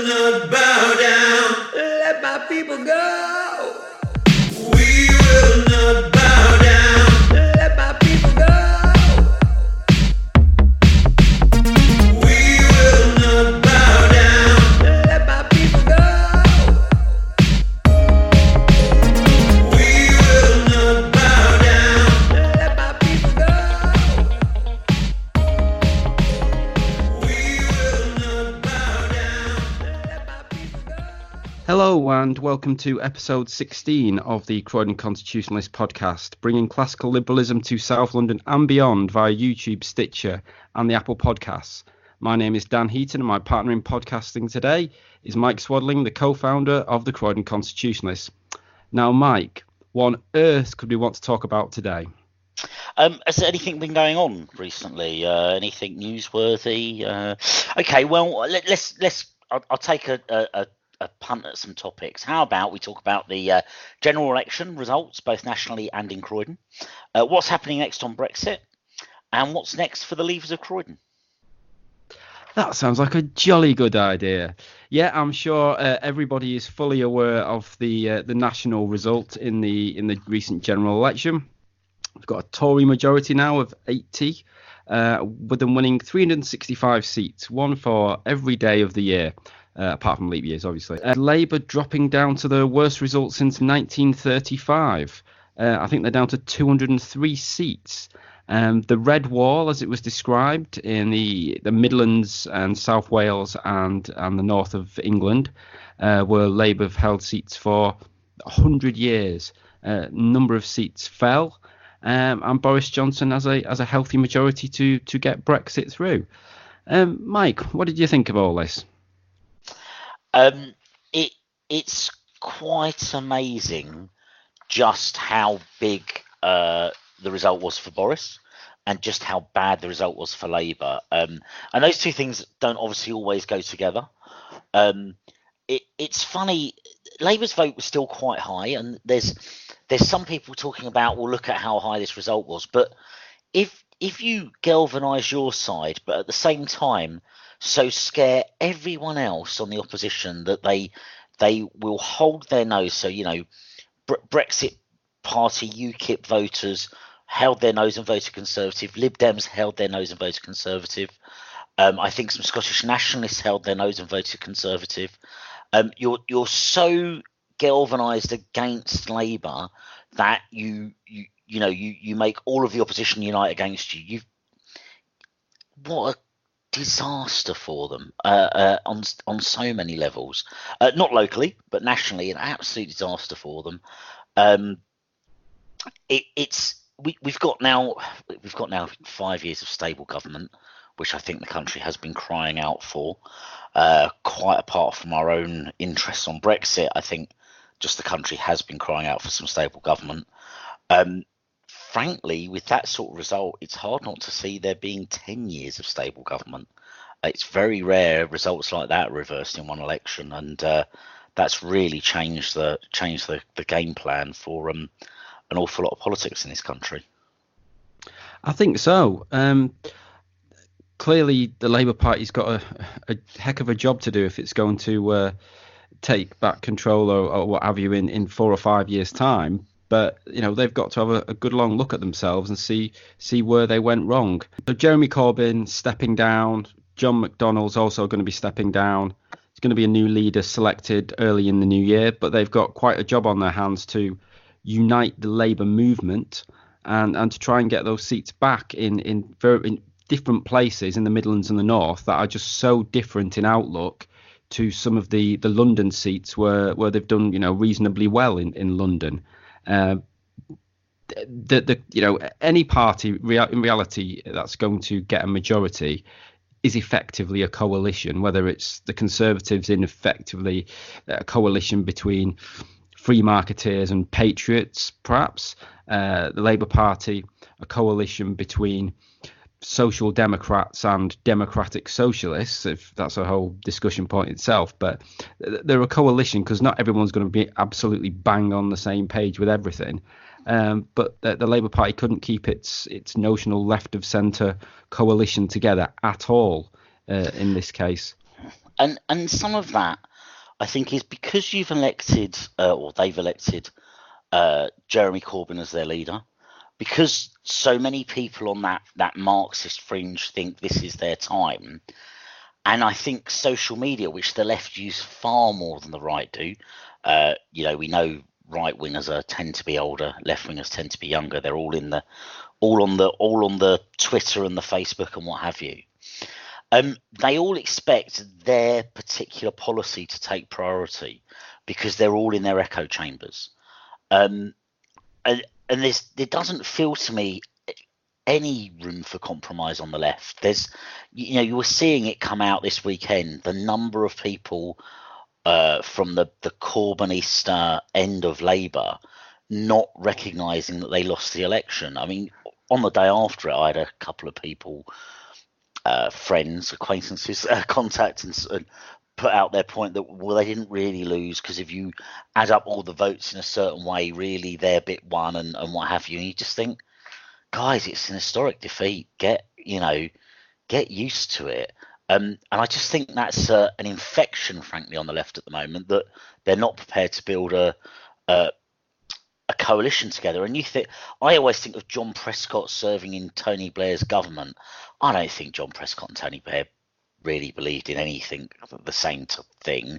will not bow down. Let my people go. We will not bow down. Let my people go. We will not bow down. Let my people go. We will not bow down. Let my people go. We will not bow down. Let my people go. Hello and welcome to episode 16 of the Croydon Constitutionalist podcast, bringing classical liberalism to South London and beyond via YouTube, Stitcher and the Apple Podcasts. My name is Dan Heaton and my partner in podcasting today is Mike Swadling, the co-founder of the Croydon Constitutionalists. Now, Mike, what on earth could we want to talk about today? Has anything been going on recently? Anything newsworthy? Okay, well, let's. I'll take a punt at some topics. How about we talk about the general election results, both nationally and in Croydon? What's happening next on Brexit, and what's next for the Leavers of Croydon? That sounds like a jolly good idea. Yeah, I'm sure everybody is fully aware of the national result in the recent general election. We've got a Tory majority now of 80, with them winning 365 seats, one for every day of the year, apart from leap years, obviously. Labour dropping down to the worst result since 1935. I think they're down to 203 seats. The Red Wall, as it was described in the Midlands and South Wales and the north of England, where Labour have held seats for 100 years. Number of seats fell. And Boris Johnson has a healthy majority to get Brexit through. Mike, what did you think of all this? It's quite amazing just how big the result was for Boris and just how bad the result was for Labour. And those two things don't obviously always go together. It's funny, Labour's vote was still quite high, and there's some people talking about, well, look at how high this result was. But if you galvanise your side, but at the same time so scare everyone else on the opposition that they will hold their nose. So, you know, Brexit Party, UKIP voters held their nose and voted Conservative. Lib Dems held their nose and voted Conservative. I think some Scottish nationalists held their nose and voted Conservative. You're so galvanised against Labour that you make all of the opposition unite against you. What a disaster for them on so many levels. Not locally, but nationally, an absolute disaster for them. We've got now 5 years of stable government, which I think the country has been crying out for. Quite apart from our own interests on Brexit, I think just the country has been crying out for some stable government. Frankly, with that sort of result, it's hard not to see there being 10 years of stable government. It's very rare results like that reversed in one election, and that's really changed the game plan for an awful lot of politics in this country. I think so. Clearly, the Labour Party's got a heck of a job to do if it's going to take back control or what have you in 4 or 5 years' time. But, you know, they've got to have a good long look at themselves and see where they went wrong. So Jeremy Corbyn stepping down. John McDonnell's also going to be stepping down. There's going to be a new leader selected early in the new year. But they've got quite a job on their hands to unite the Labour movement and to try and get those seats back in different places in the Midlands and the North that are just so different in outlook to some of the London seats where they've done, you know, reasonably well in London. Any party in reality that's going to get a majority is effectively a coalition, whether it's the Conservatives in effectively a coalition between free marketeers and patriots, perhaps, the Labour Party, a coalition between social democrats and democratic socialists, if that's a whole discussion point itself. But they're a coalition because not everyone's going to be absolutely bang on the same page with everything. But the Labour Party couldn't keep its notional left of centre coalition together at all in this case. And some of that, I think, is because you've elected, or they've elected, Jeremy Corbyn as their leader, because so many people on that Marxist fringe think this is their time. And I think social media, which the left use far more than the right do, we know right wingers tend to be older, left wingers tend to be younger. They're all on the Twitter and the Facebook and what have you. They all expect their particular policy to take priority because they're all in their echo chambers. And there doesn't feel to me any room for compromise on the left. You were seeing it come out this weekend, the number of people from the Corbynist end of Labour not recognising that they lost the election. I mean, on the day after it, I had a couple of people, friends, acquaintances, contact and put out their point that, well, they didn't really lose because if you add up all the votes in a certain way, really their bit won and what have you. And you just think, guys, it's an historic defeat. Get used to it. And I just think that's an infection, frankly, on the left at the moment, that they're not prepared to build a coalition together. And I always think of John Prescott serving in Tony Blair's government. I don't think John Prescott and Tony Blair really believed in anything the same thing.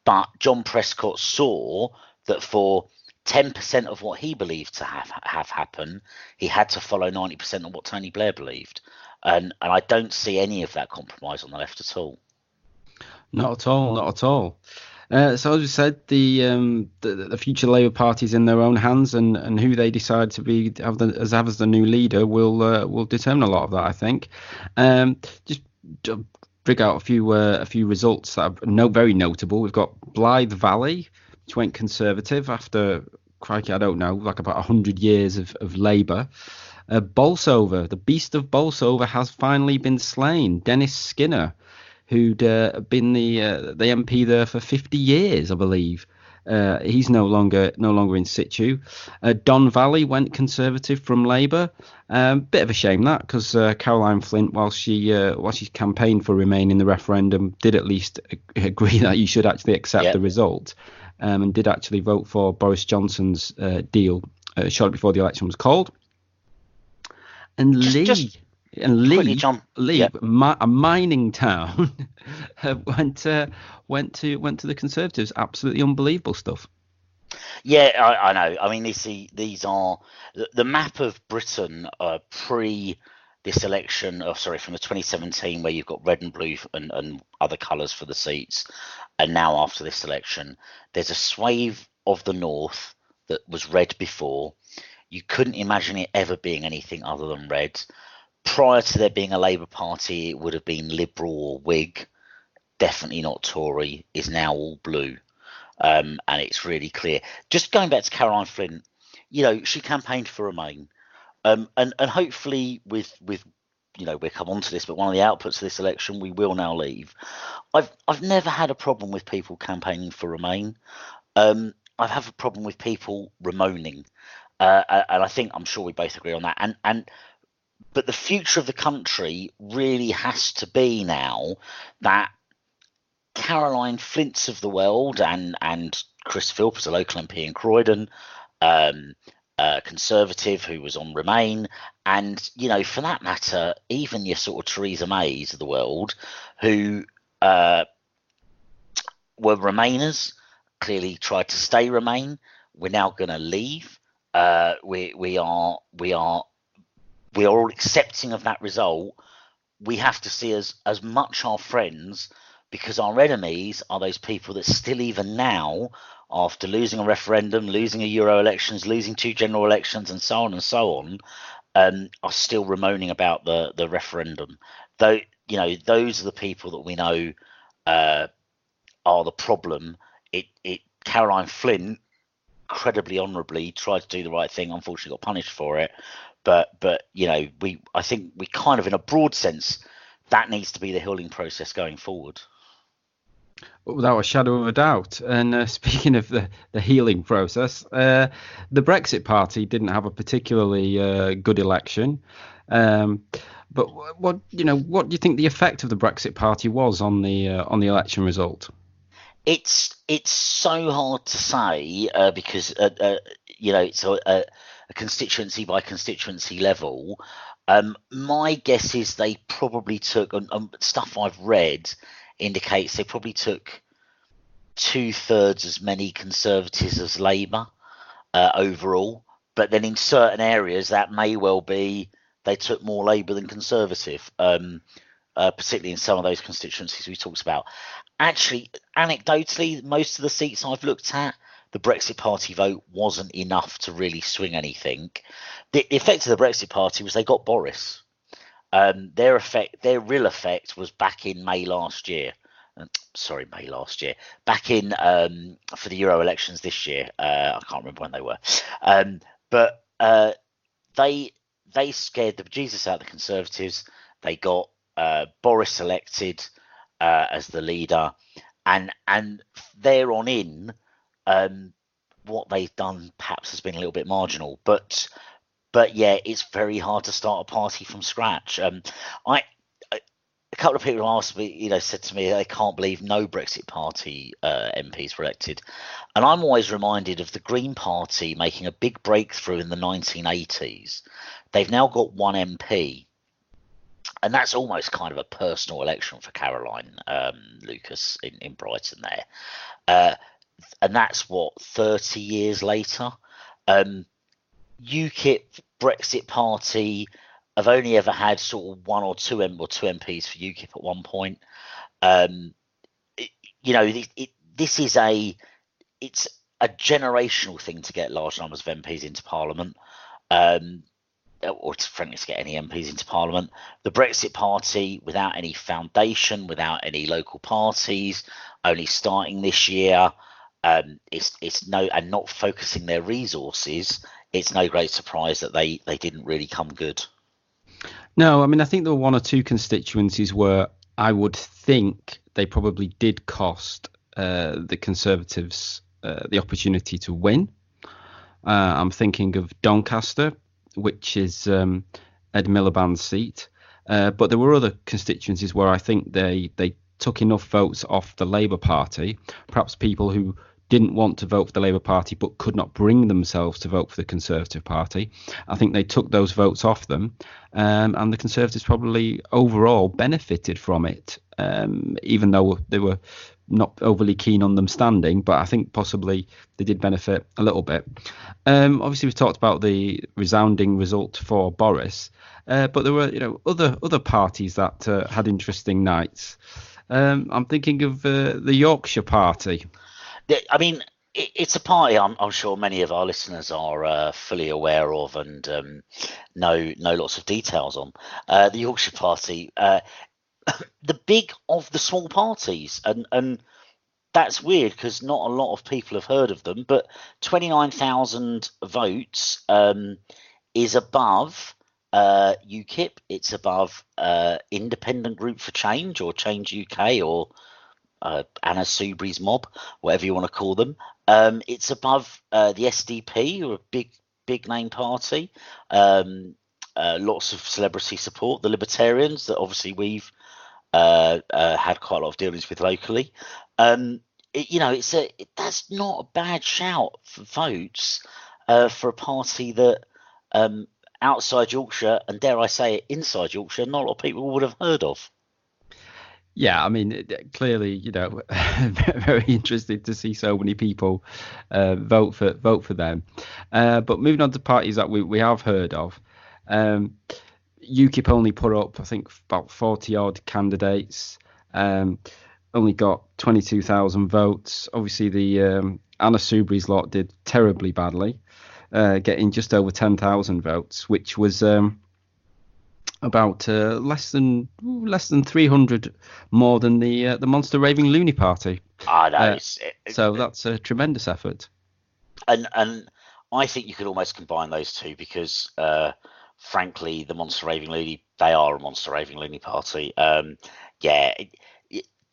But John Prescott saw that for 10% of what he believed to have happen, he had to follow 90% of what Tony Blair believed. And I don't see any of that compromise on the left at all. Not at all, not at all. So as we said, the future Labour Party is in their own hands, and who they decide to have as the new leader will determine a lot of that, I think. Just bring out a few results that are very notable. We've got Blythe Valley, which went Conservative after, crikey, I don't know, like about 100 years of Labour. Bolsover, the beast of Bolsover, has finally been slain. Dennis Skinner, who'd been the MP there for 50 years, I believe. He's no longer in situ. Don Valley went Conservative from Labour. Bit of a shame that, because Caroline Flint, while she campaigned for Remain in the referendum, did at least agree that you should actually accept the result, and did actually vote for Boris Johnson's deal shortly before the election was called. And Lee, a mining town, went to the Conservatives. Absolutely unbelievable stuff. Yeah, I know. I mean, these are the map of Britain pre this election. From the 2017, where you've got red and blue and other colours for the seats, and now after this election, there's a swathe of the north that was red before. You couldn't imagine it ever being anything other than red. Prior to there being a Labour Party, it would have been Liberal or Whig, definitely not Tory, is now all blue. And it's really clear. Just going back to Caroline Flint, she campaigned for Remain. And hopefully with we'll come on to this, but one of the outputs of this election, we will now leave. I've never had a problem with people campaigning for Remain. I've had a problem with people Ramoning. And I'm sure we both agree on that. But the future of the country really has to be now that Caroline Flints of the world and Chris Philp, a local MP in Croydon, Conservative who was on Remain, and for that matter, even your sort of Theresa Mays of the world, who were Remainers, clearly tried to stay Remain. We're now going to leave. We are all accepting of that result. We have to see as much our friends, because our enemies are those people that still, even now, after losing a referendum, losing a Euro elections, losing 2 general elections, and so on, are still moaning about the referendum. Though those are the people that we know are the problem. Caroline Flint incredibly honourably tried to do the right thing, unfortunately got punished for it, but I think we kind of, in a broad sense, that needs to be the healing process going forward. Without a shadow of a doubt. And speaking of the healing process, the Brexit Party didn't have a particularly good election. Um, but what what do you think the effect of the Brexit Party was on the election result? It's so hard to say because it's a constituency by constituency level. My guess is they probably took, stuff I've read indicates they probably took 2/3 as many Conservatives as Labour overall. But then in certain areas that may well be they took more Labour than Conservative, particularly in some of those constituencies we talked about. Actually, anecdotally, most of the seats I've looked at, the Brexit Party vote wasn't enough to really swing anything. The effect of the Brexit Party was they got Boris. Their real effect was back in May last year. Sorry, May last year. Back in for the Euro elections this year. I can't remember when they were, but they scared the bejesus out of the Conservatives. They got Boris elected as the leader, and there on in, what they've done perhaps has been a little bit marginal, but yeah, it's very hard to start a party from scratch. A couple of people asked me, said to me they can't believe no Brexit Party MPs were elected, and I'm always reminded of the Green Party making a big breakthrough in the 1980s. They've now got one MP. And that's almost kind of a personal election for Caroline Lucas in Brighton there. And that's 30 years later. UKIP, Brexit Party, have only ever had sort of one or two MPs for UKIP at one point. This is it's a generational thing to get large numbers of MPs into Parliament. Or frankly to get any MPs into Parliament. The Brexit Party, without any foundation, without any local parties, only starting this year, it's not focusing their resources. It's no great surprise that they didn't really come good. No, I mean I think there were one or two constituencies where I would think they probably did cost the Conservatives the opportunity to win. I'm thinking of Doncaster, which is Ed Miliband's seat. But there were other constituencies where I think they took enough votes off the Labour Party, perhaps people who didn't want to vote for the Labour Party but could not bring themselves to vote for the Conservative Party. I think they took those votes off them, and the Conservatives probably overall benefited from it, even though they were not overly keen on them standing, but I think possibly they did benefit a little bit. Obviously, we've talked about the resounding result for Boris, but there were other parties that had interesting nights. I'm thinking of the Yorkshire Party. I mean, it's a party I'm sure many of our listeners are fully aware of and know lots of details on. The Yorkshire Party, the big of the small parties, and that's weird because not a lot of people have heard of them, but 29,000 votes is above UKIP. It's above Independent Group for Change or Change UK or Anna Soubry's mob, whatever you want to call them. It's above the SDP, who are a big name party. Lots of celebrity support. The Libertarians, that obviously we've had quite a lot of dealings with locally. That's not a bad shout for votes for a party that outside Yorkshire, and dare I say it, inside Yorkshire, not a lot of people would have heard of. Yeah, I mean, clearly, very interested to see so many people vote for them. But moving on to parties that we have heard of, UKIP only put up, I think, about 40 odd candidates. Only got 22,000 votes. Obviously, the Anna Soubry's lot did terribly badly, getting just over 10,000 votes, which was about less than 300 more than the Monster Raving Loony Party. So that's a tremendous effort. And I think you could almost combine those two because, frankly, the Monster Raving Loony, they are a Monster Raving Loony Party.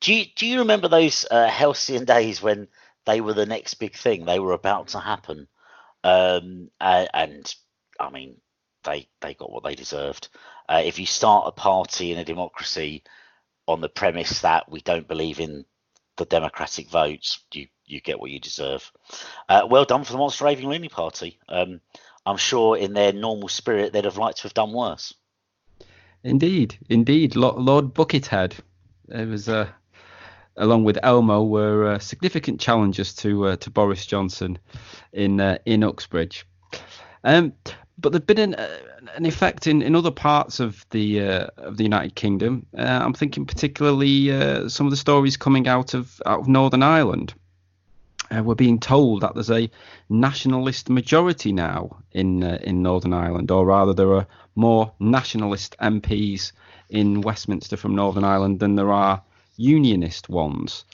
Do you remember those halcyon days when they were the next big thing? They were about to happen. And I mean, they got what they deserved. If you start a party in a democracy on the premise that we don't believe in the democratic votes, you get what you deserve. Well done for the Monster Raving Loony Party. I'm sure in their normal spirit they'd have liked to have done worse. Indeed. Lord Buckethead, it was along with Elmo, were significant challengers to Boris Johnson in Uxbridge. But there's been an effect in other parts of the United Kingdom. I'm thinking particularly some of the stories coming out of Northern Ireland. We're being told that there's a nationalist majority now in Northern Ireland, or rather, there are more nationalist MPs in Westminster from Northern Ireland than there are unionist ones.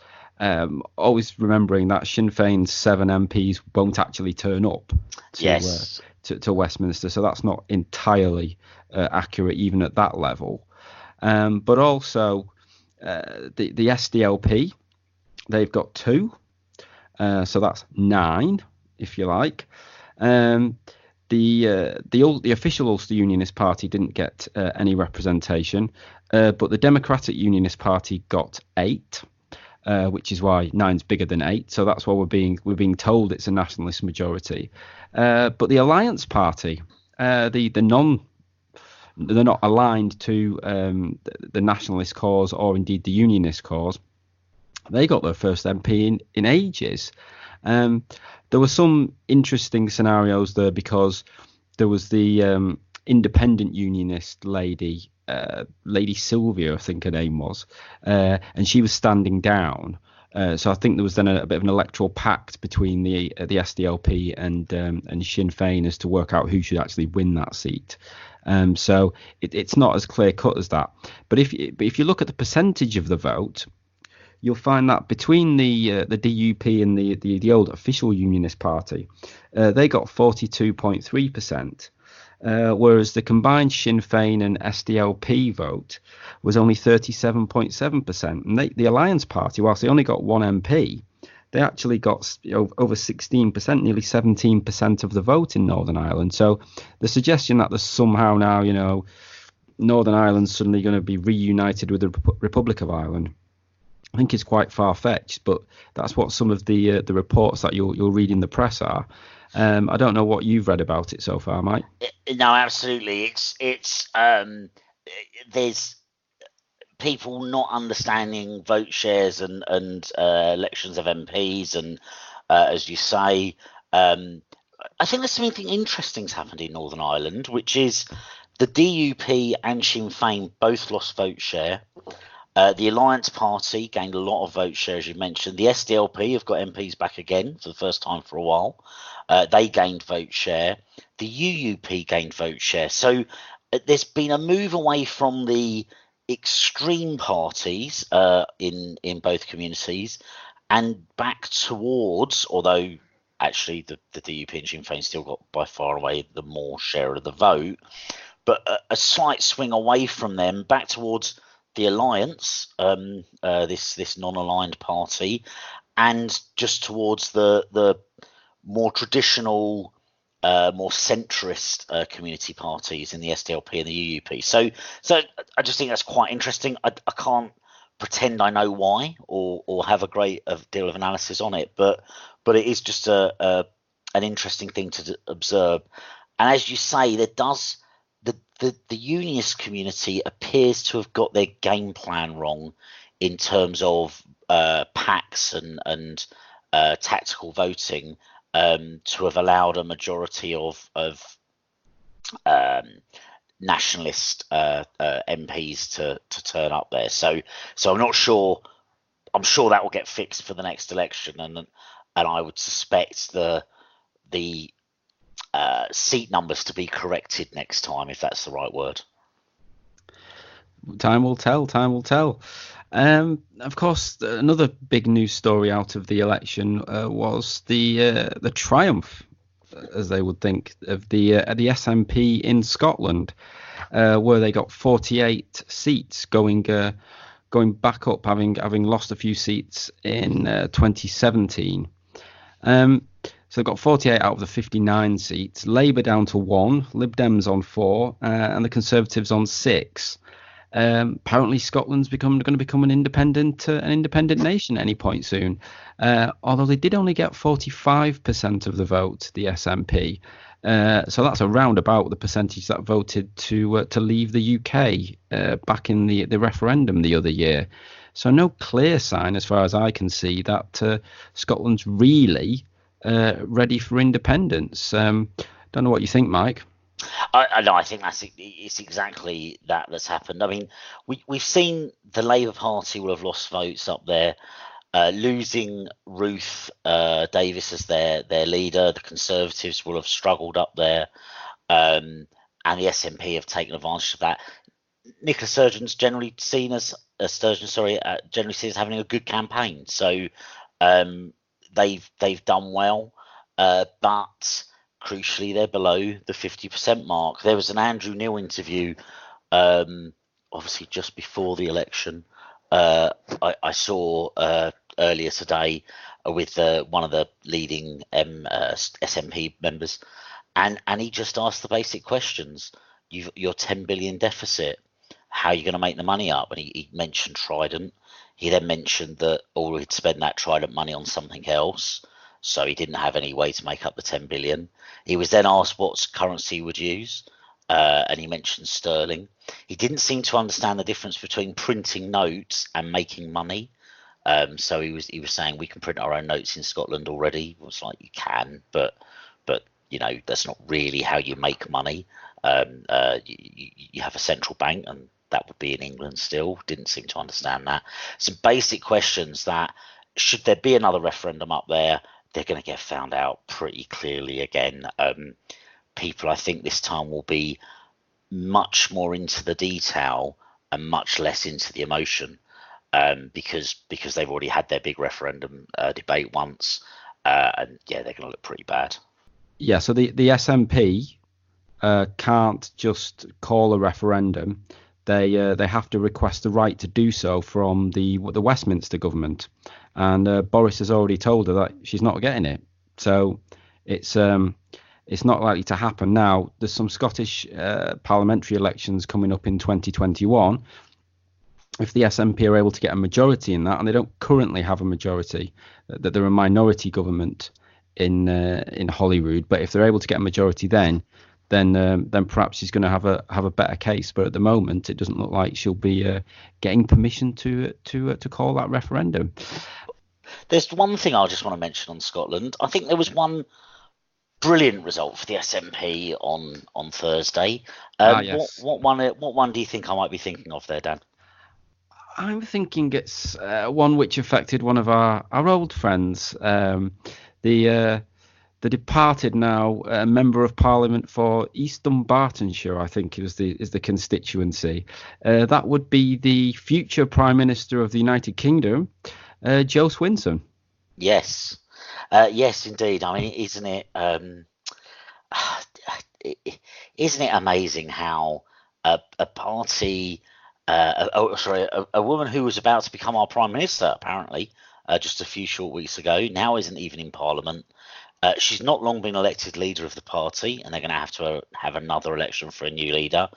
Always remembering that Sinn Féin's 7 MPs won't actually turn up to Westminster, so that's not entirely accurate even at that level. But also the SDLP, they've got 2. So that's 9, if you like. The official Ulster Unionist Party didn't get any representation, but the Democratic Unionist Party got 8, which is why 9's bigger than 8. So that's why we're being told it's a nationalist majority. But the Alliance Party, they're not aligned to the nationalist cause or indeed the unionist cause. They got their first MP in ages. There were some interesting scenarios there because there was the independent unionist lady, Lady Sylvia, I think her name was, and she was standing down. So I think there was then a bit of an electoral pact between the SDLP and Sinn Féin as to work out who should actually win that seat. So it's not as clear cut as that. But if you look at the percentage of the vote, you'll find that between the DUP and the old official Unionist Party, they got 42.3%, whereas the combined Sinn Féin and SDLP vote was only 37.7%. And the Alliance Party, whilst they only got 1 MP, they actually got over 16%, nearly 17% of the vote in Northern Ireland. So the suggestion that there's somehow now, Northern Ireland's suddenly going to be reunited with the Republic of Ireland, I think it's quite far-fetched, but that's what some of the reports that you'll read in the press are. I don't know what you've read about it so far, Mike. No, absolutely. It's there's people not understanding vote shares and elections of MPs, and as you say, I think there's something interesting's happened in Northern Ireland, which is the DUP and Sinn Féin both lost vote share. The Alliance Party gained a lot of vote share, as you mentioned. The SDLP have got MPs back again for the first time for a while. They gained vote share. The UUP gained vote share. So there's been a move away from the extreme parties in both communities and back towards, although actually the DUP and Sinn Féin still got by far away the more share of the vote, but a slight swing away from them back towards the Alliance, this non-aligned party, and just towards the more traditional, more centrist community parties in the SDLP and the UUP. So I just think that's quite interesting. I can't pretend I know why or have a great deal of analysis on it, but it is just an interesting thing to observe. And as you say, there does. The unionist community appears to have got their game plan wrong in terms of pacts and tactical voting to have allowed a majority of nationalist MPs to turn up there. So I'm not sure. I'm sure that will get fixed for the next election, and I would suspect the seat numbers to be corrected next time, if that's the right word. Time will tell. Of course, another big news story out of the election was the triumph, as they would think, of the SNP in Scotland, where they got 48 seats, going back up, having lost a few seats in 2017. So they've got 48 out of the 59 seats. Labour down to 1, Lib Dems on 4, and the Conservatives on 6. Apparently, Scotland's going to become an independent nation at any point soon. Although they did only get 45% of the vote, the SNP. So that's around about the percentage that voted to leave the UK back in the referendum the other year. So no clear sign, as far as I can see, that Scotland's really ready for independence. Don't know what you think, Mike. No, I think it's exactly that's happened. I mean, we've seen the Labour Party will have lost votes up there, losing Ruth Davis as their leader. The Conservatives will have struggled up there, and the SNP have taken advantage of that. Nicola Sturgeon's generally seen as having a good campaign, so they've done well, but crucially they're below the 50% mark. There was an Andrew Neil interview, obviously just before the election. I saw earlier today with one of the leading SNP members, and he just asked the basic questions. Your 10 billion deficit, how are you going to make the money up? And he mentioned Trident. He then mentioned that he'd spend that Trident money on something else, so he didn't have any way to make up the 10 billion. He was then asked what currency he would use, and he mentioned sterling. He didn't seem to understand the difference between printing notes and making money. So he was saying we can print our own notes in Scotland already. It was like, you can, but that's not really how you make money. You have a central bank, and that would be in England still. Didn't seem to understand that. Some basic questions that, should there be another referendum up there, they're going to get found out pretty clearly again. People, I think, this time will be much more into the detail and much less into the emotion, because they've already had their big referendum debate once, and they're going to look pretty bad. Yeah, so the SNP can't just call a referendum. They have to request the right to do so from the Westminster government, and Boris has already told her that she's not getting it. So it's not likely to happen. Now, there's some Scottish parliamentary elections coming up in 2021. If the SNP are able to get a majority in that, and they don't currently have a majority, that they're a minority government in Holyrood, but if they're able to get a majority then perhaps she's going to have a better case. But at the moment, it doesn't look like she'll be getting permission to call that referendum. There's one thing I just want to mention on Scotland. I think there was one brilliant result for the SNP on Thursday. Yes. What one do you think I might be thinking of there, Dan? I'm thinking it's one which affected one of our old friends, the departed now member of Parliament for East Dunbartonshire, I think is the constituency. That would be the future Prime Minister of the United Kingdom, Joe Swinson. Yes, yes, indeed. I mean, isn't it amazing how a party, a woman who was about to become our Prime Minister, apparently, just a few short weeks ago, now isn't even in Parliament. She's not long been elected leader of the party, and they're going to have another election for a new leader.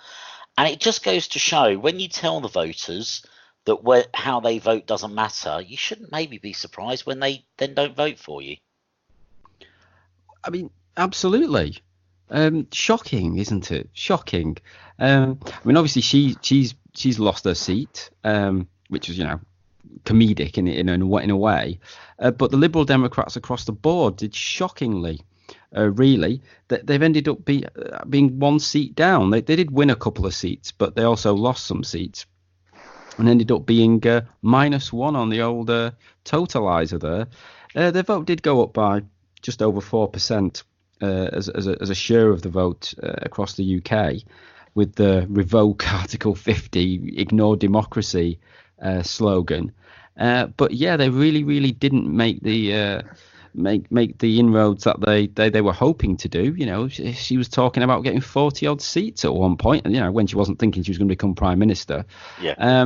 And it just goes to show, when you tell the voters that how they vote doesn't matter, you shouldn't maybe be surprised when they then don't vote for you. I mean, absolutely. Shocking, isn't it? Shocking. I mean, obviously she's lost her seat, which is, comedic in a way, but the Liberal Democrats across the board did shockingly, really, that they've ended up being one seat down. They did win a couple of seats, but they also lost some seats and ended up being -1 on the old totalizer there. Their vote did go up by just over 4% as a share of the vote across the UK, with the revoke Article 50, ignore democracy slogan. But yeah, they really didn't make the make the inroads that they were hoping to do. She was talking about getting 40 odd seats at one point, and when she wasn't thinking she was going to become Prime Minister. Yeah.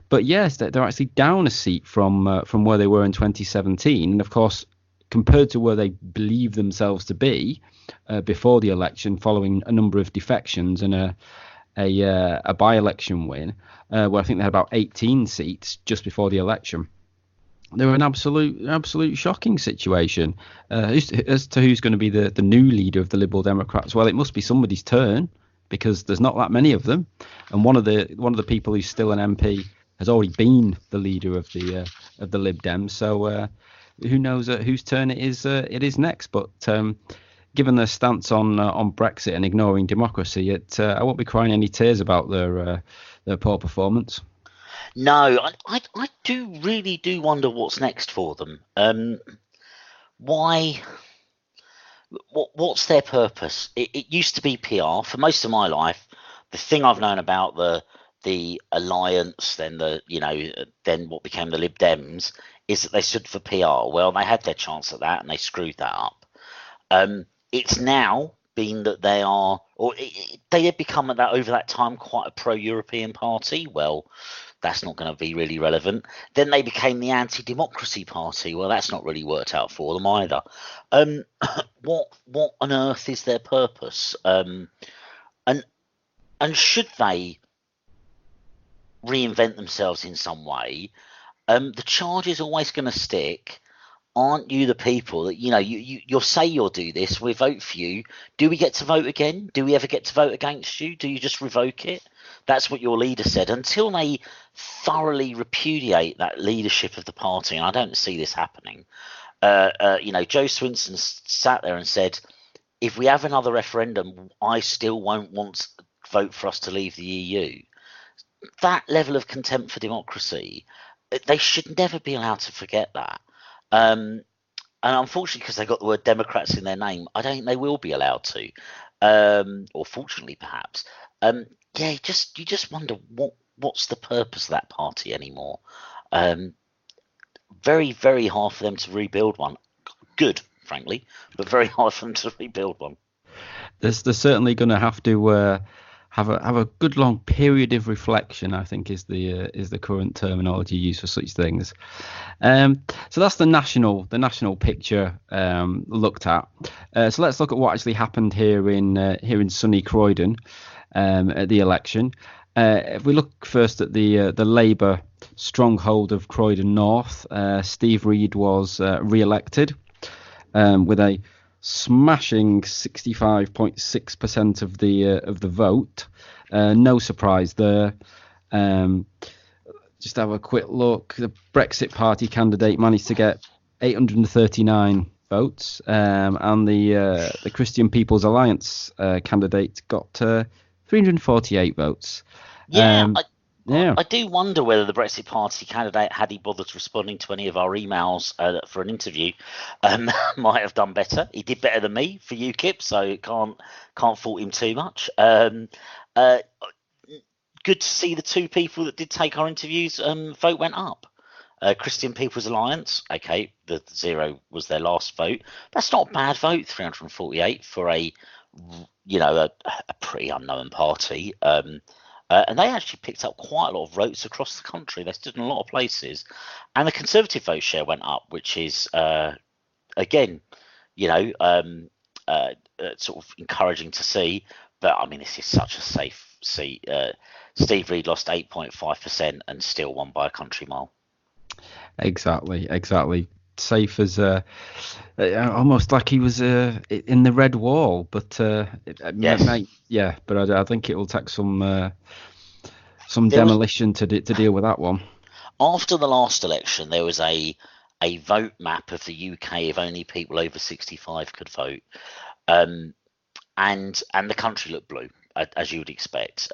But yes, they're actually down a seat from where they were in 2017, and of course compared to where they believe themselves to be before the election, following a number of defections and a by-election win, where I think they had about 18 seats just before the election. They were an absolute shocking situation. As to who's going to be the new leader of the Liberal Democrats, well, it must be somebody's turn, because there's not that many of them, and one of the people who's still an MP has already been the leader of the Lib Dems. So who knows whose turn it is next? But given their stance on Brexit and ignoring democracy, I won't be crying any tears about their poor performance. No, I really do wonder what's next for them. Why? What's their purpose? It used to be PR for most of my life. The thing I've known about the alliance, then then what became the Lib Dems, is that they stood for PR. Well, they had their chance at that and they screwed that up. It's now been that they are, or they had become over that time quite a pro-European party. Well, that's not going to be really relevant. Then they became the anti-democracy party. Well, that's not really worked out for them either. What on earth is their purpose? And should they reinvent themselves in some way? The charge is always going to stick. Aren't you the people that you'll say you'll do this? We vote for you. Do we get to vote again? Do we ever get to vote against you? Do you just revoke it? That's what your leader said. Until they thoroughly repudiate that leadership of the party, and I don't see this happening. Joe Swinson sat there and said, if we have another referendum, I still won't want to vote for us to leave the EU. That level of contempt for democracy, they should never be allowed to forget that. And unfortunately, because they got the word Democrats in their name, I don't think they will be allowed to. Or fortunately, perhaps. You just wonder what's the purpose of that party anymore. Very, very hard for them to rebuild one. Good, frankly, but very hard for them to rebuild one. They're certainly going to have to have a good long period of reflection, I think, is the current terminology used for such things. So that's the national picture looked at. So let's look at what actually happened here in sunny Croydon at the election. If we look first at the Labour stronghold of Croydon North, Steve Reid was re-elected with a smashing 65.6% of the vote. No surprise there. Just have a quick look. The Brexit Party candidate managed to get 839 votes, and the Christian People's Alliance candidate got 348 votes. I do wonder whether the Brexit Party candidate, had he bothered responding to any of our emails for an interview, might have done better. He did better than me for UKIP, so can't fault him too much. Good to see the two people that did take our interviews, vote went up. Christian People's Alliance, okay, the 0 was their last vote. That's not a bad vote, 348 for a pretty unknown party. And they actually picked up quite a lot of votes across the country. They stood in a lot of places. And the Conservative vote share went up, which is, again, sort of encouraging to see. But, I mean, this is such a safe seat. Steve Reid lost 8.5% and still won by a country mile. Exactly. Safe as almost like he was in the red wall, but yes. But I think it will take some demolition to deal with that one. After the last election, there was a vote map of the UK if only people over 65 could vote, and the country looked blue, as you would expect.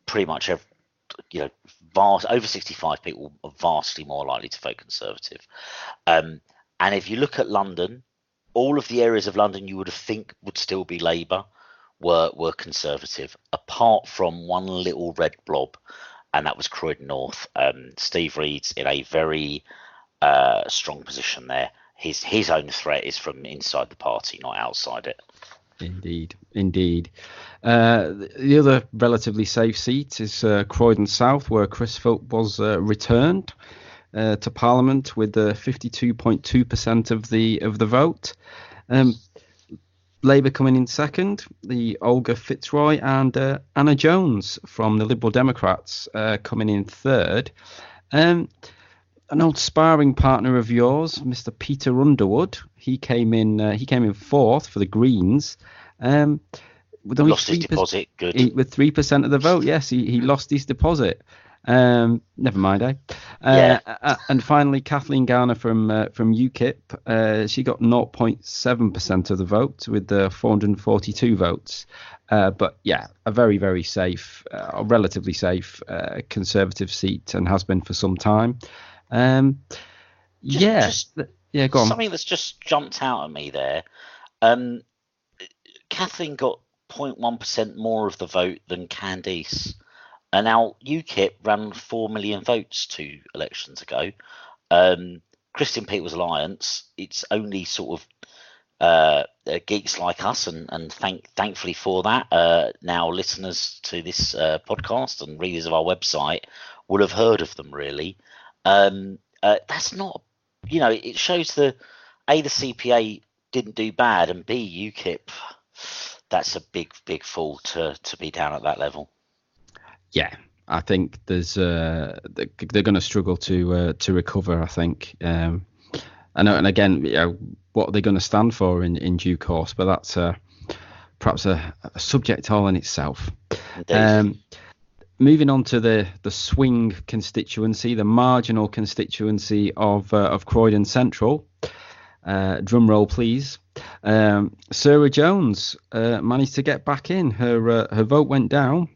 Pretty much over 65 people are vastly more likely to vote Conservative. And if you look at London, all of the areas of London you would think would still be Labour were Conservative, apart from one little red blob, and that was Croydon North. Steve Reid's in a very strong position there. His own threat is from inside the party, not outside it. Indeed. The other relatively safe seat is Croydon South, where Chris Philp was returned. to Parliament with 52.2% of the vote. Labour coming in second, the Olga Fitzroy and Anna Jones from the Liberal Democrats coming in third. An old sparring partner of yours, Mr. Peter Underwood, he came in fourth for the Greens. With only Lost his deposit. Good. With 3% of the vote, yes, he lost his deposit. Never mind, eh? And finally, Kathleen Garner from UKIP, she got 0.7% of the vote with 442 votes. But yeah, a very, very safe, relatively safe Conservative seat, and has been for some time. Go on. Something that's just jumped out at me there. Kathleen got 0.1% more of the vote than Candice. And now UKIP ran 4 million votes 2 elections ago. Christian People's Alliance, it's only sort of geeks like us, and thankfully for that, now listeners to this podcast and readers of our website will have heard of them, really. That's not, it shows the CPA didn't do bad, and B, UKIP, that's a big fall to be down at that level. Yeah, I think there's they're going to struggle to recover. I think. I know, and again, what are they going to stand for in due course? But that's perhaps a subject all in itself. Moving on to the swing constituency, the marginal constituency of Croydon Central. Drum roll, please. Sarah Jones managed to get back in. Her vote went down,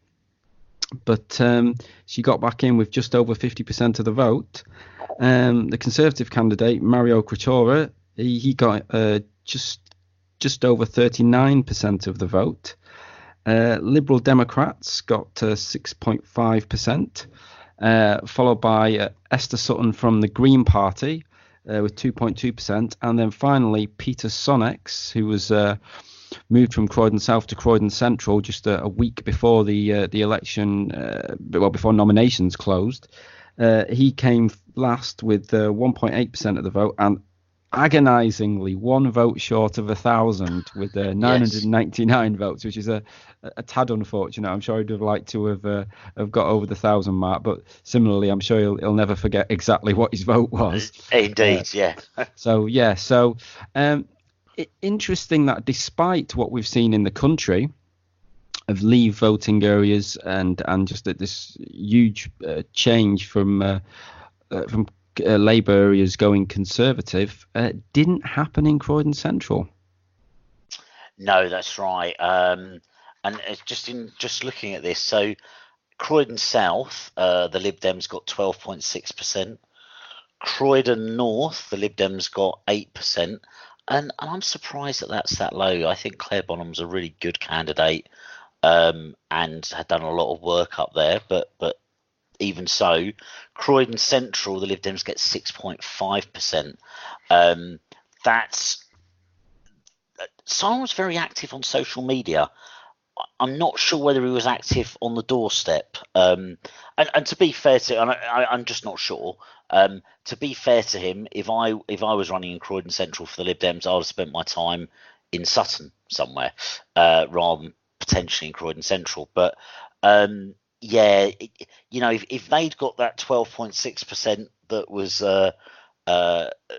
but she got back in with just over 50% of the vote. The Conservative candidate, Mario Crottura, he got just over 39% of the vote. Liberal Democrats got 6.5%, followed by Esther Sutton from the Green Party with 2.2%, and then finally Peter Sonnex, who was moved from Croydon South to Croydon Central just a week before the election, before nominations closed. He came last with 1.8% of the vote, and agonisingly one vote short of 1,000 with 999 votes, which is a tad unfortunate. I'm sure he'd have liked to have got over the 1,000 mark, but similarly, I'm sure he'll never forget exactly what his vote was. Indeed, yeah. So interesting that despite what we've seen in the country of leave voting areas and just this huge change from Labour areas going Conservative, didn't happen in Croydon Central. No, that's right. And it's just looking at this, so Croydon South, the Lib Dems got 12.6%. Croydon North, the Lib Dems got 8%. And I'm surprised that that's that low. I think Claire Bonham's a really good candidate, and had done a lot of work up there. But even so, Croydon Central, the Lib Dems get 6.5%. That's Simon was very active on social media. I'm not sure whether he was active on the doorstep. And to be fair to, I'm just not sure. To be fair to him, if I was running in Croydon Central for the Lib Dems, I would have spent my time in Sutton somewhere, rather than potentially in Croydon Central. But if they'd got that 12.6% that was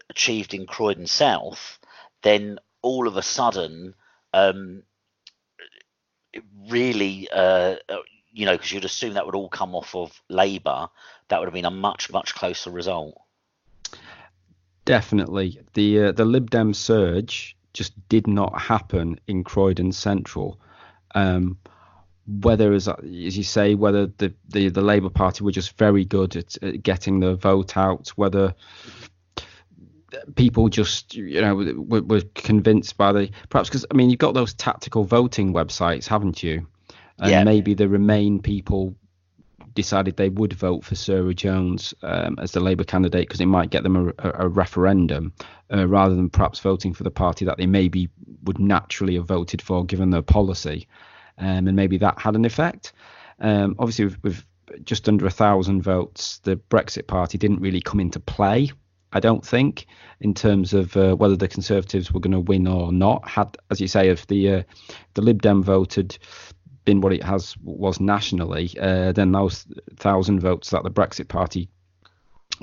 achieved in Croydon South, then all of a sudden, really, because you'd assume that would all come off of Labour, that would have been a much, much closer result. Definitely. The Lib Dem surge just did not happen in Croydon Central. Whether, as you say, whether the Labour Party were just very good at getting the vote out, whether people just, were convinced by perhaps because, you've got those tactical voting websites, haven't you? And maybe the Remain people decided they would vote for Sarah Jones as the Labour candidate because it might get them a referendum rather than perhaps voting for the party that they maybe would naturally have voted for given their policy. And maybe that had an effect. Obviously, with just under 1,000 votes, the Brexit Party didn't really come into play, I don't think, in terms of whether the Conservatives were going to win or not. Had, as you say, if the Lib Dem vote had been what it was nationally, then those 1,000 votes that the Brexit Party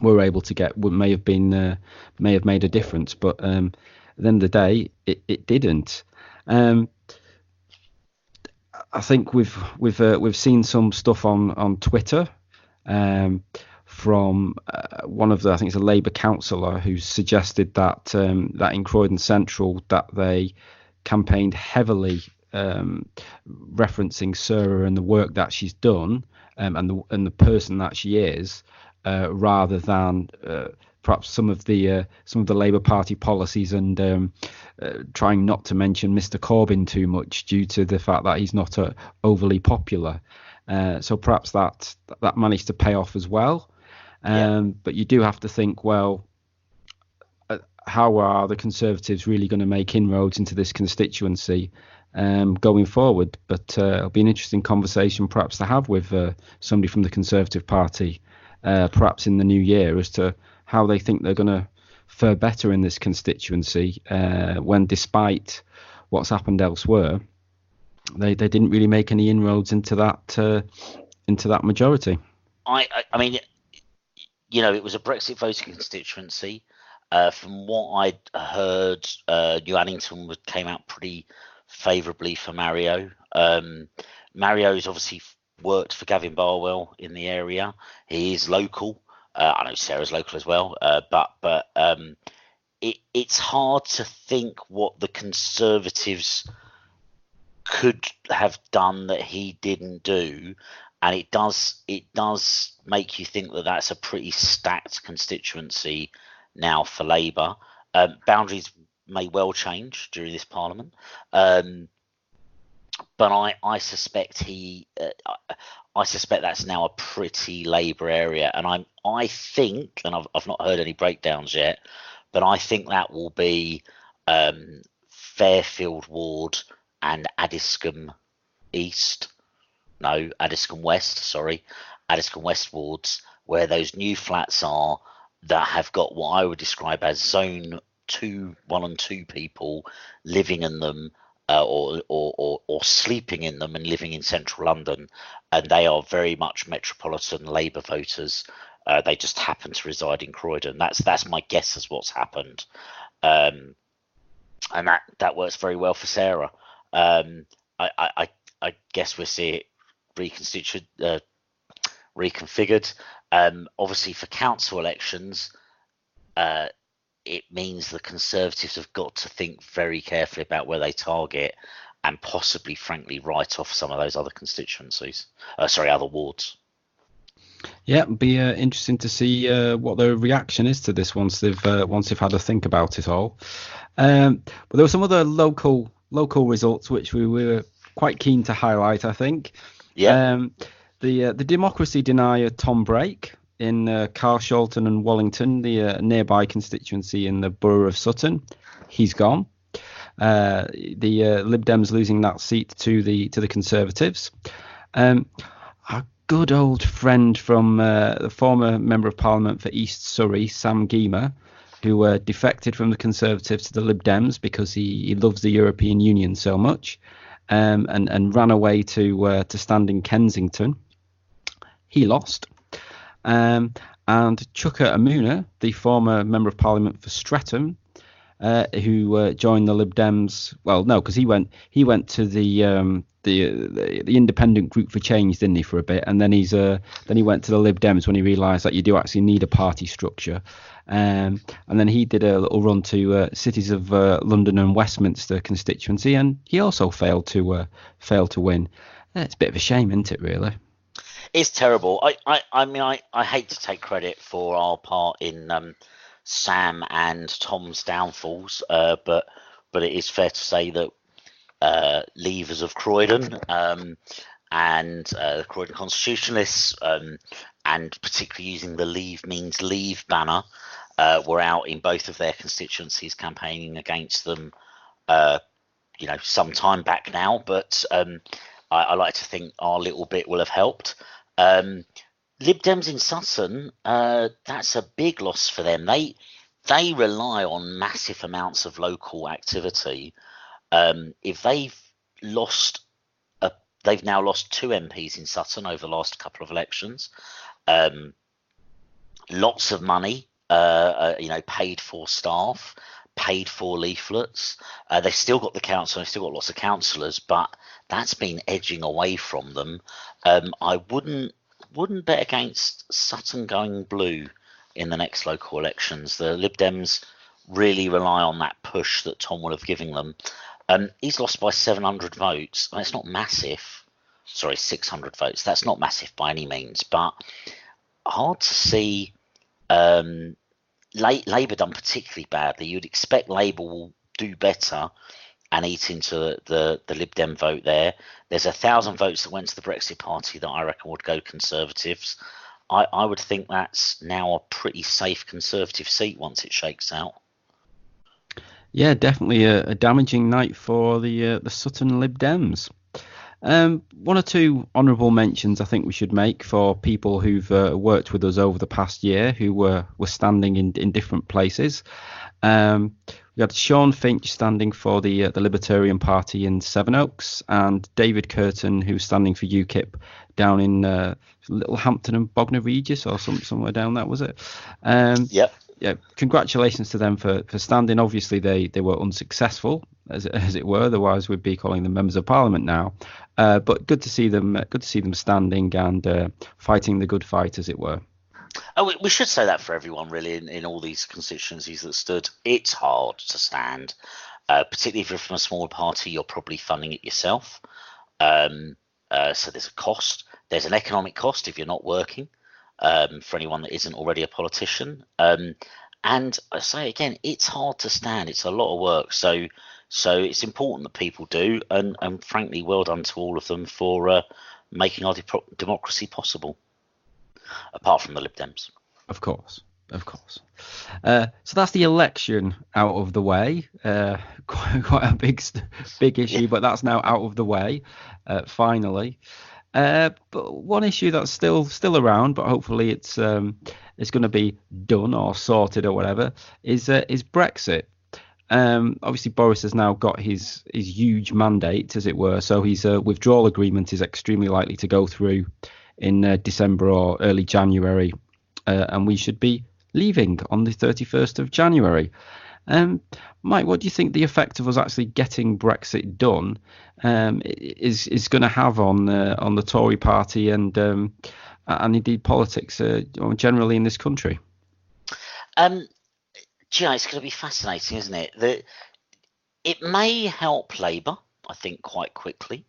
were able to get may have made a difference. But at the end of the day, it didn't. I think we've seen some stuff on Twitter from one of I think it's a Labour councillor who suggested that that in Croydon Central that they campaigned heavily referencing Sarah and the work that she's done and the person that she is, rather than perhaps some of the Labour Party policies and trying not to mention Mr. Corbyn too much due to the fact that he's not overly popular. So perhaps that managed to pay off as well. But you do have to think, well, how are the Conservatives really going to make inroads into this constituency going forward? But it'll be an interesting conversation perhaps to have with somebody from the Conservative Party perhaps in the new year as to how they think they're going to fare better in this constituency when, despite what's happened elsewhere, they didn't really make any inroads into that majority. I mean, it was a Brexit voting constituency. From what I'd heard, New Addington came out pretty favourably for Mario. Mario's obviously worked for Gavin Barwell in the area. He is local. I know Sarah's local as well, but it's hard to think what the Conservatives could have done that he didn't do, and it does make you think that that's a pretty stacked constituency now for Labour. Boundaries may well change during this Parliament, but I suspect I suspect that's now a pretty Labour area, and I think, and I've not heard any breakdowns yet, but I think that will be Fairfield Ward and Addiscombe West wards, where those new flats are that have got what I would describe as zone 1 and 2 people living in them, or sleeping in them and living in central London, and they are very much metropolitan Labour voters. They just happen to reside in Croydon. That's my guess as what's happened, and that works very well for Sarah. I guess we'll see it reconfigured. Obviously, for council elections, it means the Conservatives have got to think very carefully about where they target, and possibly, frankly, write off some of those other constituencies. Other wards. Yeah, it'll be interesting to see what the reaction is to this once they've had a think about it all. But there were some other local results which we were quite keen to highlight, I think. Yeah. The democracy denier Tom Brake in Carshalton and Wallington, the nearby constituency in the borough of Sutton, he's gone. The Lib Dems losing that seat to the Conservatives. Our good old friend from the former Member of Parliament for East Surrey, Sam Geemer, who defected from the Conservatives to the Lib Dems because he loves the European Union so much, and ran away to stand in Kensington. He lost. And Chuka Amuna, the former Member of Parliament for Streatham, who joined the Lib Dems. Well, no, because he went to the Independent Group for Change, didn't he, for a bit, and then he went to the Lib Dems when he realised that you do actually need a party structure, and then he did a little run to cities of London and Westminster constituency, and he also failed to win. It's a bit of a shame, isn't it, really? It's terrible. I mean, I hate to take credit for our part in Sam and Tom's downfalls, but it is fair to say that Leavers of Croydon and the Croydon Constitutionalists, and particularly using the Leave Means Leave banner, were out in both of their constituencies campaigning against them, some time back now. But I like to think our little bit will have helped. Lib Dems in Sutton, that's a big loss for them. They rely on massive amounts of local activity. If lost, they've now lost 2 MPs in Sutton over the last couple of elections. Lots of money, paid for staff, paid for leaflets. They've still got the council, they've still got lots of councillors, but that's been edging away from them. I wouldn't bet against Sutton going blue in the next local elections. The Lib Dems really rely on that push that Tom will have given them. He's lost by 700 votes. It's not massive. Sorry, 600 votes. That's not massive by any means, but hard to see. Labour done particularly badly. You'd expect Labour will do better and eat into the Lib Dem vote there. There's 1,000 votes that went to the Brexit Party that I reckon would go Conservatives. I would think that's now a pretty safe Conservative seat once it shakes out. Yeah, definitely a damaging night for the Sutton Lib Dems. One or two honourable mentions I think we should make for people who've worked with us over the past year who were standing in different places. We had Sean Finch standing for the Libertarian Party in Sevenoaks, and David Curtin, who's standing for UKIP down in Littlehampton and Bognor Regis, or somewhere down that, was it? Yep. Yeah, congratulations to them for standing. Obviously, they were unsuccessful, as it were. Otherwise, we'd be calling them members of Parliament now. But good to see them. Good to see them standing and fighting the good fight, as it were. Oh, we should say that for everyone, really, in all these constituencies that stood. It's hard to stand, particularly if you're from a small party. You're probably funding it yourself. So there's a cost. There's an economic cost if you're not working. For anyone that isn't already a politician. And I say again, it's hard to stand. It's a lot of work. So it's important that people do. And frankly, well done to all of them for making our democracy possible. Apart from the Lib Dems. Of course. So that's the election out of the way. Quite a big issue, yeah. But that's now out of the way, finally. But one issue that's still around, but hopefully it's going to be done or sorted or whatever, is Brexit. Obviously Boris has now got his huge mandate, as it were. So his withdrawal agreement is extremely likely to go through in December or early January, and we should be leaving on the 31st of January. Mike, what do you think the effect of us actually getting Brexit done is going to have on the Tory party and indeed politics generally in this country? It's going to be fascinating, isn't it? It may help Labour, I think, quite quickly.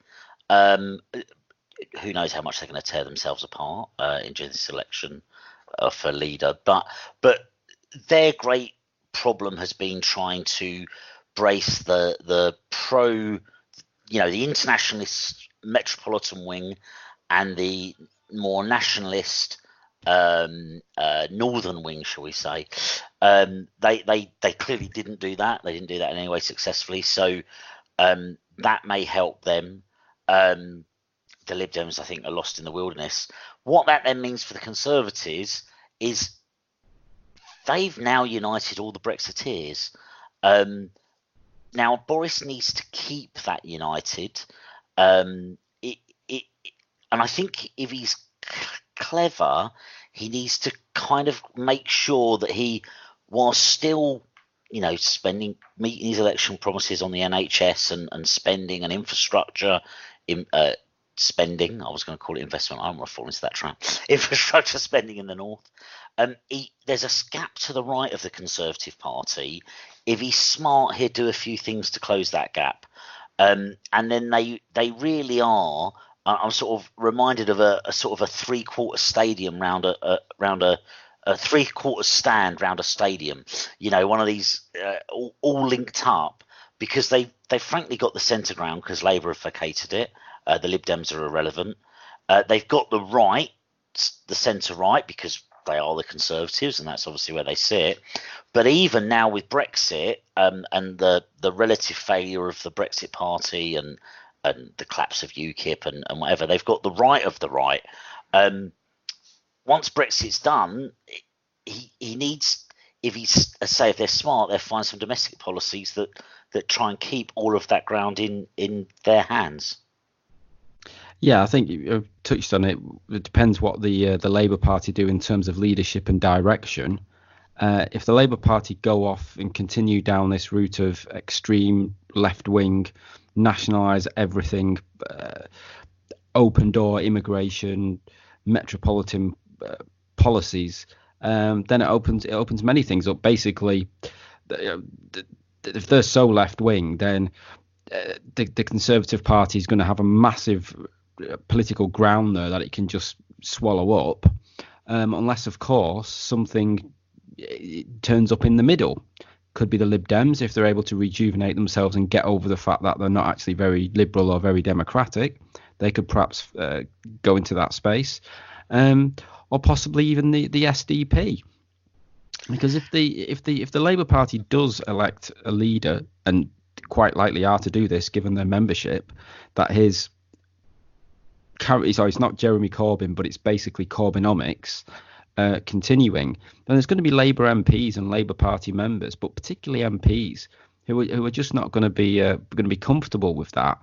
Who knows how much they're going to tear themselves apart in this election for leader, but their great problem has been trying to brace the pro, the internationalist metropolitan wing and the more nationalist northern wing, shall we say. They clearly didn't do that. They didn't do that in any way successfully. So that may help them. The Lib Dems, I think, are lost in the wilderness. What that then means for the Conservatives is they've now united all the Brexiteers. Now, Boris needs to keep that united. And I think if he's clever, he needs to kind of make sure that he, while still, meeting his election promises on the NHS and spending and infrastructure, spending, I was going to call it investment, I don't want to fall into that trap, infrastructure spending in the north. There's a gap to the right of the Conservative Party. If he's smart, he'll do a few things to close that gap. And then they really are. I'm sort of reminded of a sort of a three-quarter stadium round a three-quarter stand round a stadium. One of these all linked up, because they frankly got the centre ground because Labour have vacated it. The Lib Dems are irrelevant. They've got the right, the centre right, because they are the Conservatives, and that's obviously where they sit. But even now with Brexit and the relative failure of the Brexit Party and the collapse of UKIP and whatever, they've got the right of the right. once Brexit's done, he needs, if if they're smart, they'll find some domestic policies that try and keep all of that ground in their hands. Yeah, I think you touched on it. It depends what the Labour Party do in terms of leadership and direction. If the Labour Party go off and continue down this route of extreme left wing, nationalise everything, open door immigration, metropolitan policies, then it opens many things up. Basically, if they're so left wing, then the Conservative Party is going to have a massive political ground there that it can just swallow up, unless of course something turns up in the middle. Could be the Lib Dems, if they're able to rejuvenate themselves and get over the fact that they're not actually very liberal or very democratic. They could perhaps go into that space, or possibly even the SDP. Because if the Labour Party does elect a leader, and quite likely are to do this given their membership, that his it's not Jeremy Corbyn, but it's basically Corbynomics continuing, then there's going to be Labour MPs and Labour Party members, but particularly MPs who are just not going to be comfortable with that.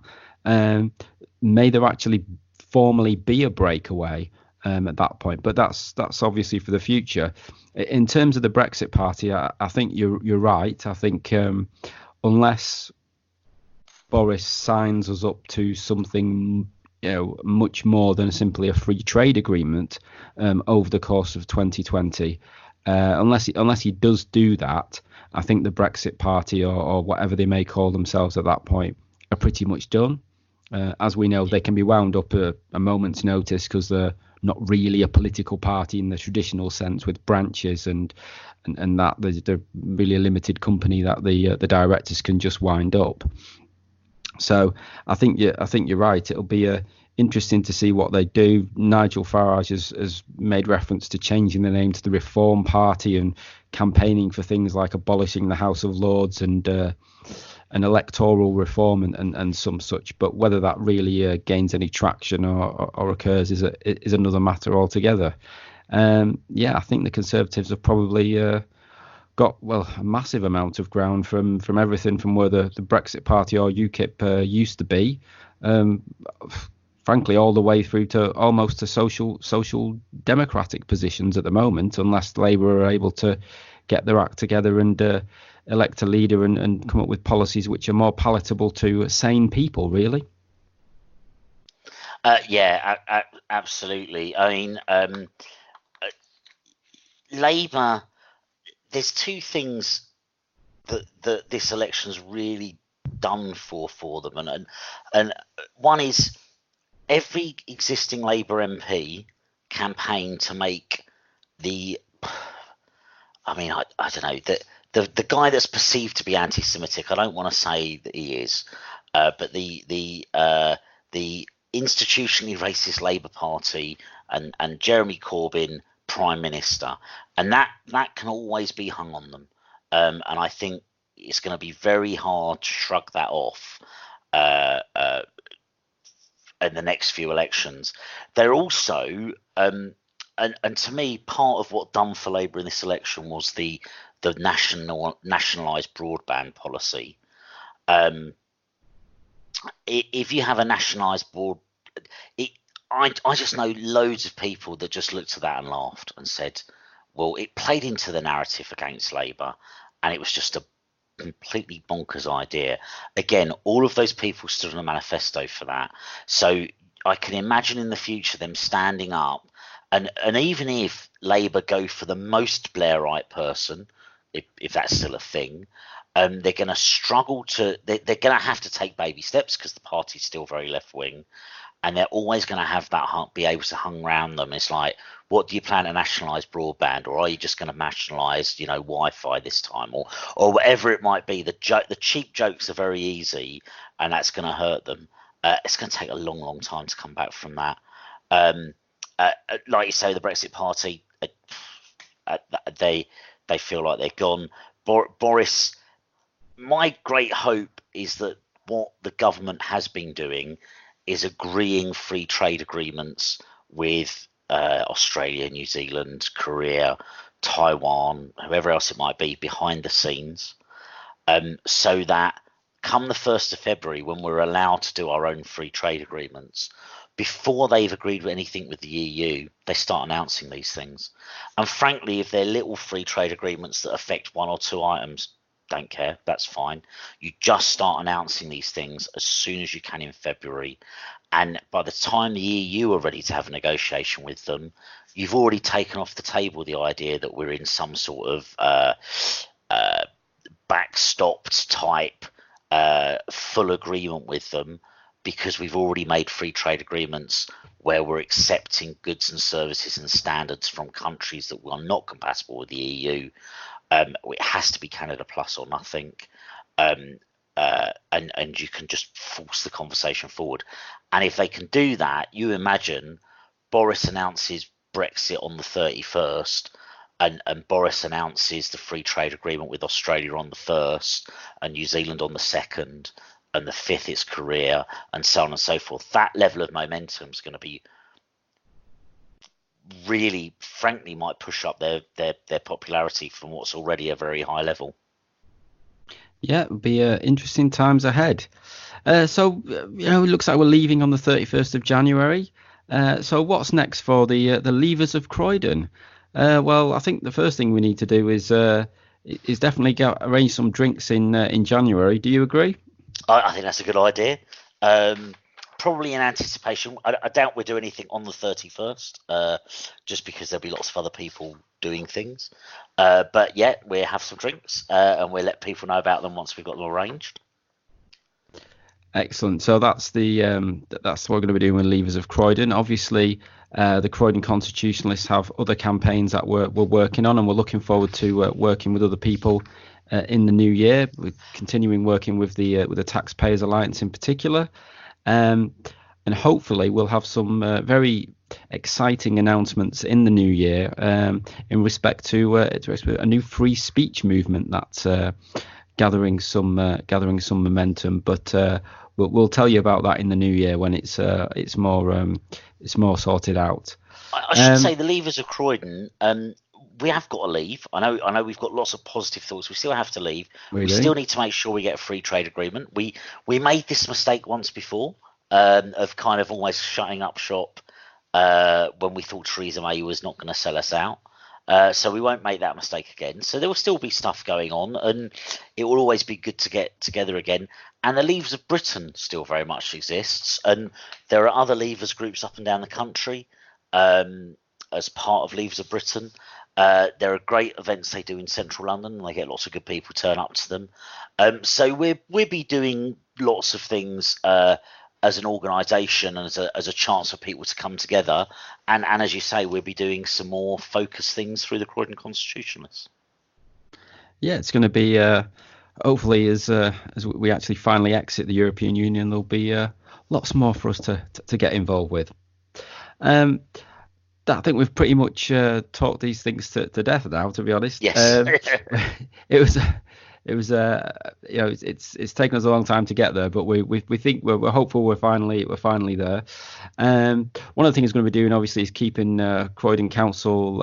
May there actually formally be a breakaway at that point, but that's obviously for the future. In terms of the Brexit Party, I think you're right. I think unless Boris signs us up to something much more than simply a free trade agreement over the course of 2020, unless he does do that, I think the Brexit Party or whatever they may call themselves at that point are pretty much done. As we know, they can be wound up a moment's notice because they're not really a political party in the traditional sense, with branches and that they're really a limited company that the directors can just wind up. So I think you're right. It'll be interesting to see what they do. Nigel Farage has made reference to changing the name to the Reform Party and campaigning for things like abolishing the House of Lords and an electoral reform and some such. But whether that really gains any traction or occurs is another matter altogether. I think the Conservatives have probably got a massive amount of ground from everything from where the Brexit Party or UKIP used to be, frankly, all the way through to almost to social democratic positions at the moment, unless Labour are able to get their act together and elect a leader and come up with policies which are more palatable to sane people, really. Absolutely. I mean, Labour, there's two things that this election's really done for them, and one is every existing Labour MP campaigned to make the, I mean, I don't know, the guy that's perceived to be anti-Semitic, I don't want to say that he is, but the institutionally racist Labour Party and Jeremy Corbyn Prime Minister, and that can always be hung on them, and I think it's going to be very hard to shrug that off in the next few elections. They're also and to me, part of what done for Labour in this election was the nationalised broadband policy. If you have a nationalised I just know loads of people that just looked at that and laughed and said, well, it played into the narrative against Labour and it was just a completely bonkers idea. Again, all of those people stood on a manifesto for that. So I can imagine in the future them standing up and even if Labour go for the most Blairite person, if that's still a thing, they're going to struggle they're going to have to take baby steps because the party's still very left wing. And they're always going to have that be able to hung around them. It's like, what do you plan to nationalise broadband, or are you just going to nationalise, Wi-Fi this time, or whatever it might be? The cheap jokes are very easy, and that's going to hurt them. It's going to take a long, long time to come back from that. Like you say, the Brexit Party, they feel like they're gone. Boris, my great hope is that what the government has been doing is agreeing free trade agreements with Australia, New Zealand, Korea, Taiwan, whoever else it might be, behind the scenes, so that come the 1st of February, when we're allowed to do our own free trade agreements, before they've agreed with anything with the EU, they start announcing these things. And frankly, if they're little free trade agreements that affect 1 or 2 items, don't care, that's fine. You just start announcing these things as soon as you can in February. And by the time the EU are ready to have a negotiation with them, you've already taken off the table the idea that we're in some sort of backstopped type full agreement with them, because we've already made free trade agreements where we're accepting goods and services and standards from countries that are not compatible with the EU. It has to be Canada plus or nothing. And you can just force the conversation forward. And if they can do that, you imagine Boris announces Brexit on the 31st, and Boris announces the free trade agreement with Australia on the 1st, and New Zealand on the 2nd, and the 5th is Korea, and so on and so forth. That level of momentum is going to be really, frankly, might push up their popularity from what's already a very high level. Yeah, it'll be interesting times ahead. So it looks like we're leaving on the 31st of January. So what's next for the Leavers of Croydon? Well, I think the first thing we need to do is definitely arrange some drinks in January. Do you agree? I think that's a good idea. Probably in anticipation. I doubt we'll do anything on the 31st, just because there'll be lots of other people doing things. But yeah, we'll have some drinks, and we'll let people know about them once we've got them arranged. Excellent. So that's what we're going to be doing with Leavers of Croydon. Obviously, the Croydon Constitutionalists have other campaigns that we're working on, and we're looking forward to working with other people in the new year. We're continuing working with the Taxpayers Alliance in particular, and hopefully we'll have some very exciting announcements in the new year in respect to a new free speech movement that's gathering some momentum. But we'll tell you about that in the new year when it's more sorted out. I should say the Leavers of Croydon. We have got to leave. I know we've got lots of positive thoughts. We still have to leave. We still need to make sure we get a free trade agreement. We made this mistake once before, of kind of almost shutting up shop when we thought Theresa May was not going to sell us out. So we won't make that mistake again. So there will still be stuff going on, and it will always be good to get together again. And the Leavers of Britain still very much exists, and there are other Leavers groups up and down the country as part of Leavers of Britain. There are great events they do in central London, and they get lots of good people turn up to them. So we'll be doing lots of things as an organisation and as a chance for people to come together. And as you say, we'll be doing some more focused things through the Croydon Constitutionalists. Yeah, it's going to be hopefully as we actually finally exit the European Union, there'll be lots more for us to get involved with. I think we've pretty much talked these things to death now, to be honest. Yes. It was it's taken us a long time to get there, but we think we're hopeful we're finally there. One of the things we're going to be doing obviously is keeping Croydon Council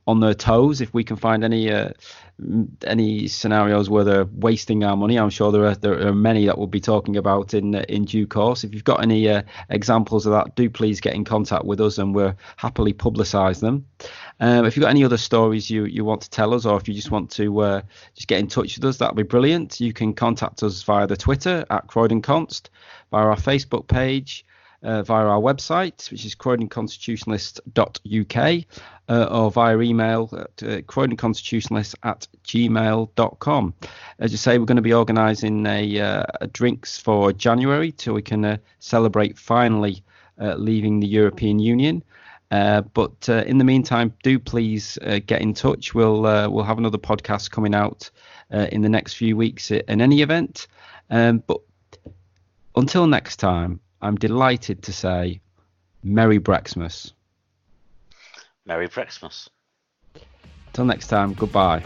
on their toes. If we can find any scenarios where they're wasting our money, I'm sure there are many that we'll be talking about in due course. If you've got any examples of that, do please get in contact with us, and we'll happily publicise them. If you've got any other stories you want to tell us, or if you just want to just get in touch with us, that'll be brilliant. You can contact us via the Twitter at Croydon Const, via our Facebook page, via our website, which is croydonconstitutionalist.uk, or via email at croydonconstitutionalist@gmail.com. As you say, we're going to be organising a drinks for January till we can celebrate finally leaving the European Union. But in the meantime, do please get in touch. We'll have another podcast coming out in the next few weeks in any event. But until next time, I'm delighted to say Merry Brexmas. Merry Brexmas. Till next time, goodbye.